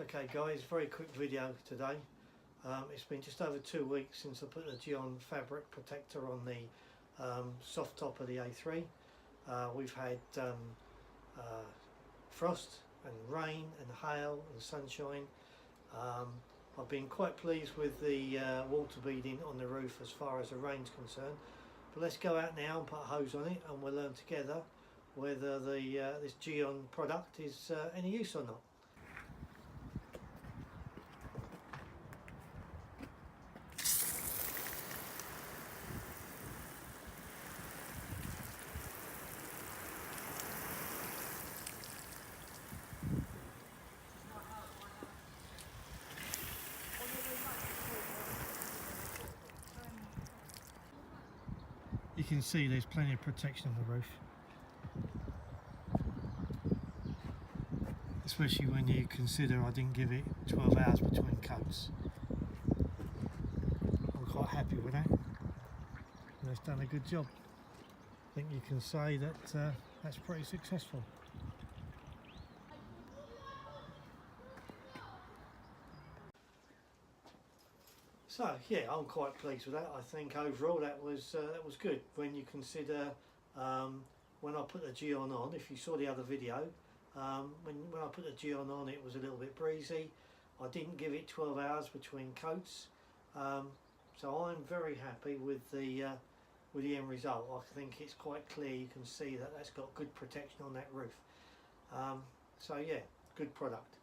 Okay guys, very quick video today. It's been just over 2 weeks since I put the Gyeon Fabric protector on the soft top of the A3. We've had frost and rain and hail and sunshine. I've been quite pleased with the water beading on the roof as far as the rain's concerned. But let's go out now and put a hose on it and we'll learn together whether this Gyeon product is any use or not. You can see there's plenty of protection on the roof, especially when you consider I didn't give it 12 hours between coats. I'm quite happy with that, and it's done a good job. I think you can say that that's pretty successful. So yeah, I'm quite pleased with that. I think overall that was good when you consider when I put the Gyeon on. If you saw the other video, when I put the Gyeon on, it was a little bit breezy. I didn't give it 12 hours between coats, so I'm very happy with the end result. I think it's quite clear. You can see that that's got good protection on that roof. So yeah, good product.